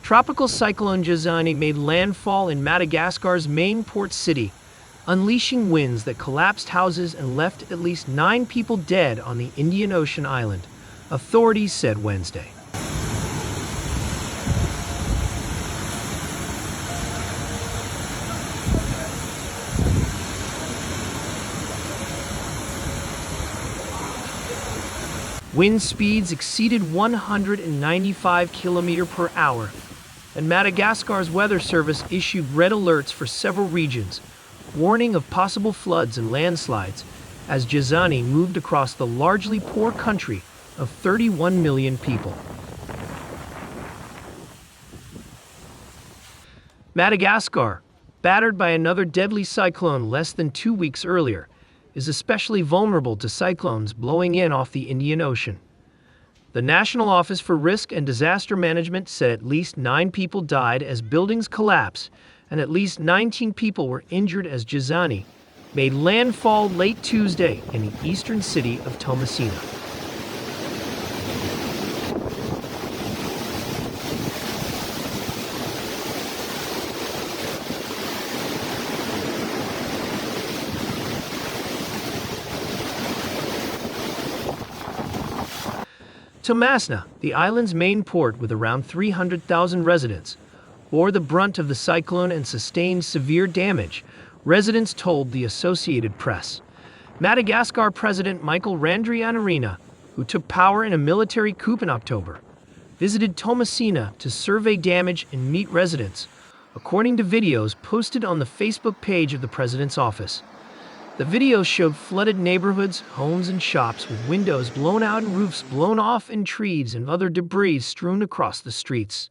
Tropical Cyclone Gezani made landfall in Madagascar's main port city, unleashing winds that collapsed houses and left at least 9 people dead on the Indian Ocean island, authorities said Wednesday. Wind speeds exceeded 195 km per hour, and Madagascar's weather service issued red alerts for several regions, warning of possible floods and landslides as Gezani moved across the largely poor country of 31 million people. Madagascar, battered by another deadly cyclone less than 2 weeks earlier, is especially vulnerable to cyclones blowing in off the Indian Ocean. The National Office for Risk and Disaster Management said at least 9 people died as buildings collapsed, and at least 19 people were injured as Gezani made landfall late Tuesday in the eastern city of Toamasina. Toamasna, the island's main port with around 300,000 residents, bore the brunt of the cyclone and sustained severe damage, residents told the Associated Press. Madagascar President Michael Randrianarina, who took power in a military coup in October, visited Toamasina to survey damage and meet residents, according to videos posted on the Facebook page of the president's office. The videos showed flooded neighborhoods, homes, and shops with windows blown out and roofs blown off and trees and other debris strewn across the streets.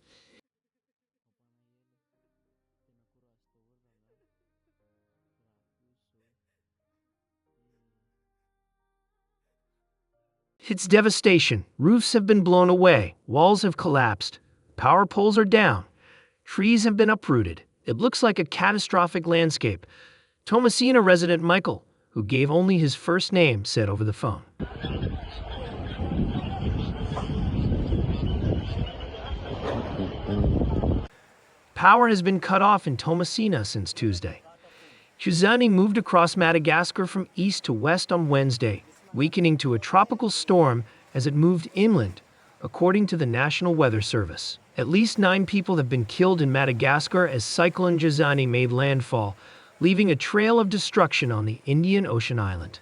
It's devastation. Roofs have been blown away, walls have collapsed, power poles are down, trees have been uprooted. It looks like a catastrophic landscape, Toamasina resident Michael, who gave only his first name, said over the phone. Power has been cut off in Toamasina since Tuesday. Gezani moved across Madagascar from east to west on Wednesday, weakening to a tropical storm as it moved inland, according to the National Weather Service. At least 9 people have been killed in Madagascar as Cyclone Gezani made landfall, leaving a trail of destruction on the Indian Ocean island.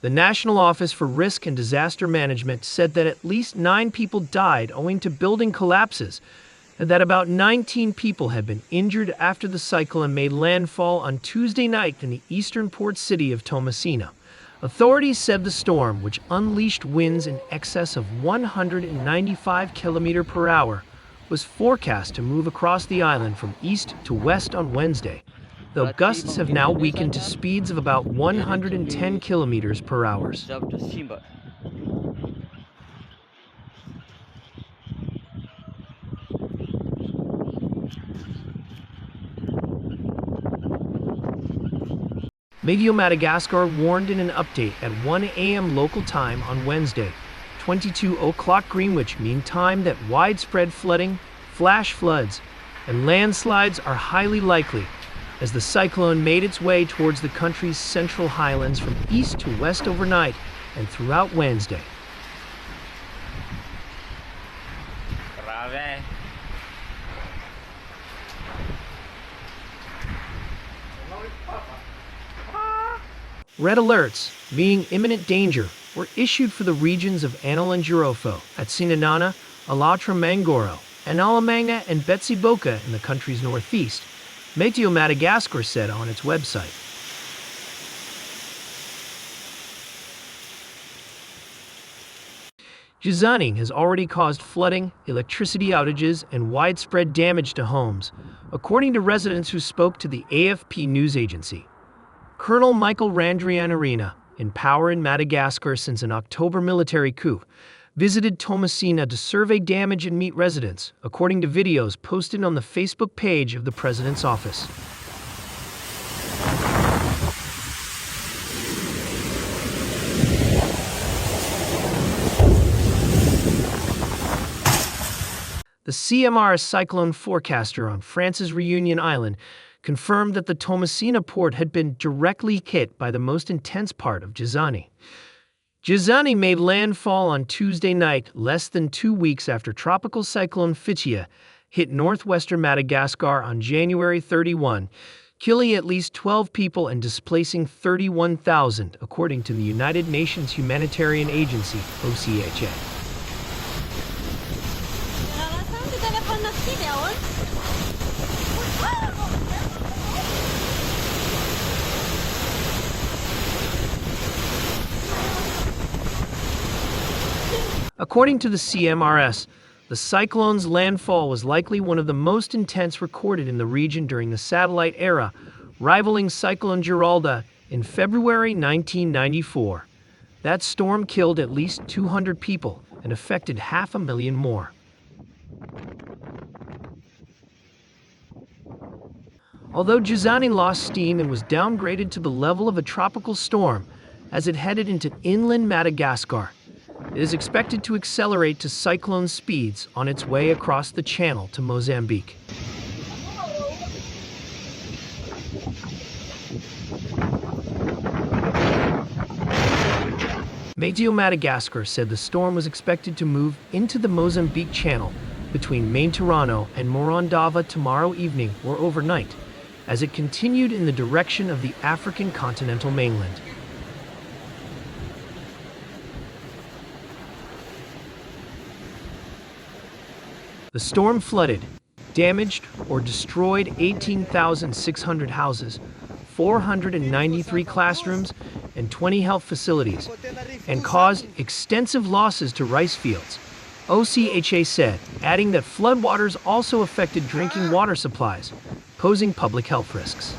The National Office for Risk and Disaster Management said that at least 9 people died owing to building collapses, and that about 19 people had been injured after the cyclone made landfall on Tuesday night in the eastern port city of Toamasina. Authorities said the storm, which unleashed winds in excess of 195 km per hour, was forecast to move across the island from east to west on Wednesday, though gusts have now weakened to speeds of about 110 km per hour. Meteo Madagascar warned in an update at 1 a.m. local time on Wednesday, 22 o'clock Greenwich Mean Time, that widespread flooding, flash floods, and landslides are highly likely as the cyclone made its way towards the country's central highlands from east to west overnight and throughout Wednesday. Red alerts, meaning imminent danger, were issued for the regions of Analangerofo at Sinanana, Alatra Mangoro, and Alamagna and Betsiboka in the country's northeast, Meteo Madagascar said on its website. Gezani has already caused flooding, electricity outages, and widespread damage to homes, according to residents who spoke to the AFP news agency. Colonel Michael Randrianarina, in power in Madagascar since an October military coup, visited Toamasina to survey damage and meet residents, according to videos posted on the Facebook page of the president's office. The CMR's cyclone forecaster on France's Reunion Island confirmed that the Toamasina port had been directly hit by the most intense part of Gezani. Gezani made landfall on Tuesday night, less than 2 weeks after Tropical Cyclone Fitia hit northwestern Madagascar on January 31, killing at least 12 people and displacing 31,000, according to the United Nations Humanitarian Agency, OCHA. According to the CMRS, the cyclone's landfall was likely one of the most intense recorded in the region during the satellite era, rivaling Cyclone Geralda in February 1994. That storm killed at least 200 people and affected 500,000 more. Although Gezani lost steam and was downgraded to the level of a tropical storm as it headed into inland Madagascar, it is expected to accelerate to cyclone speeds on its way across the channel to Mozambique. Meteo Madagascar said the storm was expected to move into the Mozambique Channel between Maintirano and Morondava tomorrow evening or overnight, as it continued in the direction of the African continental mainland. The storm flooded, damaged, or destroyed 18,600 houses, 493 classrooms, and 20 health facilities, and caused extensive losses to rice fields, OCHA said, adding that floodwaters also affected drinking water supplies, posing public health risks.